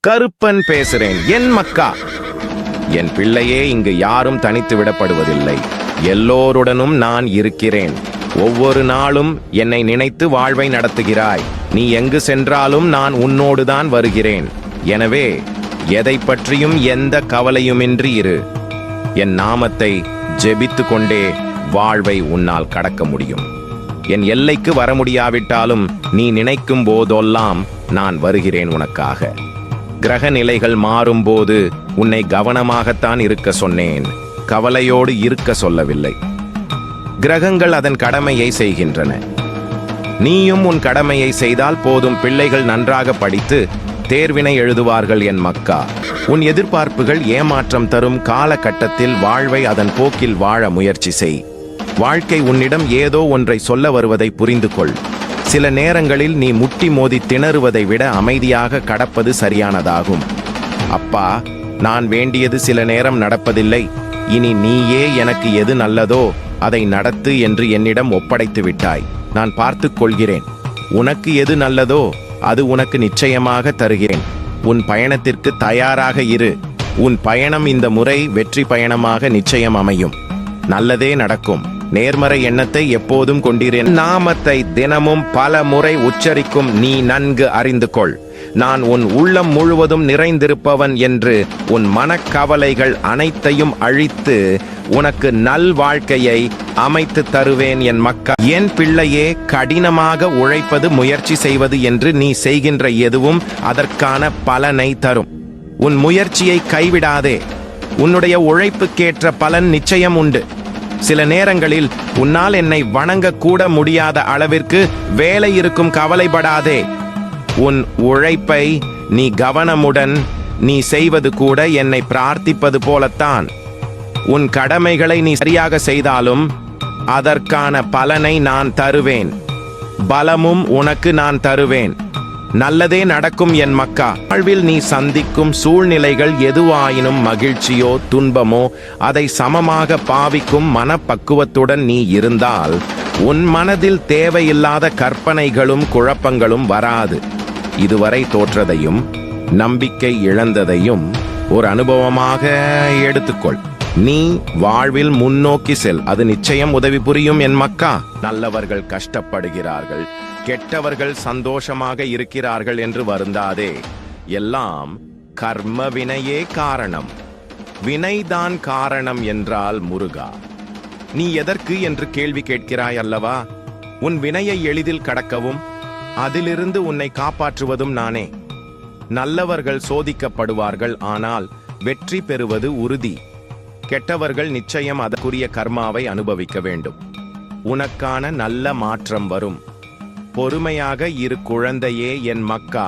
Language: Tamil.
கருப்பன் பேசுறேன். என் மக்கா, என் பிள்ளையே, இங்கு யாரும் தனித்து விடப்படுவதில்லை. எல்லோருடனும் நான் இருக்கிறேன். ஒவ்வொரு நாளும் என்னை நினைத்து வாழ்வை நடத்துகிறாய். நீ எங்கு சென்றாலும் நான் உன்னோடுதான் வருகிறேன். எனவே எதை பற்றியும் எந்த கவலையுமின்றி இரு. என் நாமத்தை ஜெபித்து கொண்டே வாழ்வை உன்னால் கடக்க முடியும். என் எல்லைக்கு வர முடியாவிட்டாலும் நீ நினைக்கும் போதெல்லாம் நான் வருகிறேன் உனக்காக. கிரக நிலைகள் மாறும்போது உன்னை கவனமாகத்தான் இருக்க சொன்னேன், கவலையோடு இருக்க சொல்லவில்லை. கிரகங்கள் அதன் கடமையை செய்கின்றன. நீயும் உன் கடமையை செய்தால் போதும். பிள்ளைகள் நன்றாக படித்து தேர்வினை எழுதுவார்கள். என் மக்கா, உன் எதிர்பார்ப்புகள் ஏமாற்றம் தரும் காலகட்டத்தில் வாழ்வை அதன் போக்கில் வாழ முயற்சி செய். வாழ்க்கை உன்னிடம் ஏதோ ஒன்றை சொல்ல வருவதை புரிந்து கொள். சில நேரங்களில் நீ முட்டி மோதி திணறுவதை விட அமைதியாக கடப்பது சரியானதாகும். அப்பா, நான் வேண்டியது சில நேரம் நடப்பதில்லை. இனி நீயே எனக்கு எது நல்லதோ அதை நடத்து என்று என்னிடம் ஒப்படைத்து விட்டாய். நான் பார்த்து கொள்கிறேன். உனக்கு எது நல்லதோ அது உனக்கு நிச்சயமாக தருகிறேன். உன் பயணத்திற்கு தயாராக இரு. உன் பயணம் இந்த முறை வெற்றி பயணமாக நிச்சயம் அமையும். நல்லதே நடக்கும். நேர்மறை எண்ணத்தை எப்போதும் கொண்டிருக்கிறேன். நாமத்தை தினமும் பல முறை உச்சரிக்கும் நீ நன்கு அறிந்து கொள். நான் உன் உள்ளம் முழுவதும் நிறைந்திருப்பவன் என்று உன் மனக்கவலைகள் அனைத்தையும் அழித்து உனக்கு நல் வாழ்க்கையை அமைத்து தருவேன். என் மக்கா, என் பிள்ளையே, கடினமாக உழைப்பது, முயற்சி செய்வது என்று நீ செய்கின்ற எதுவும் அதற்கான பலனை தரும். உன் முயற்சியை கைவிடாதே. உன்னுடைய உழைப்புக்கேற்ற பலன் நிச்சயம் உண்டு. சில நேரங்களில் உன்னால் என்னை வணங்க கூட முடியாத அளவிற்கு வேலை இருக்கும். கவலைப்படாதே. உன் உழைப்பை நீ கவனமுடன் நீ செய்வது கூட என்னை பிரார்த்திப்பது போலத்தான். உன் கடமைகளை நீ சரியாக செய்தாலும் அதற்கான பலனை நான் தருவேன். பலமும் உனக்கு நான் தருவேன். நல்லதே நடக்கும். என் மக்கா, வாழ்வில் நீ சந்திக்கும் சூழ்நிலைகள் எதுவாயினும் மகிழ்ச்சியோ துன்பமோ அதை சமமாக பாவிக்கும் மனப்பக்குவத்துடன் நீ இருந்தால் உன் மனதில் தேவையில்லாத கற்பனைகளும் குழப்பங்களும் வராது. இதுவரை தோற்றதையும் நம்பிக்கை இழந்ததையும் ஒரு அனுபவமாக எடுத்துக்கொள். நீ வாழ்வில் முன்னோக்கி செல். அது நிச்சயம் உதவி புரியும். என் மக்கா, நல்லவர்கள் கஷ்டப்படுகிறார்கள், கெட்டவர்கள் சந்தோஷமாக இருக்கிறார்கள் என்று வருந்தாதே. எல்லாம் கர்ம வினையே காரணம். வினைதான் காரணம் என்றால் முருகா, நீ எதற்கு என்று கேள்வி கேட்கிறாய் அல்லவா? உன் வினையை எளிதில் கடக்கவும் அதிலிருந்து உன்னை காப்பாற்றுவதும் நானே. நல்லவர்கள் சோதிக்கப்படுவார்கள், ஆனால் வெற்றி பெறுவது உறுதி. கெட்டவர்கள் நிச்சயம் அதற்குரிய கர்மாவை அனுபவிக்க வேண்டும். உனக்கான நல்ல மாற்றம் வரும். பொறுமையாக இரு குழந்தையே, என் மக்கா.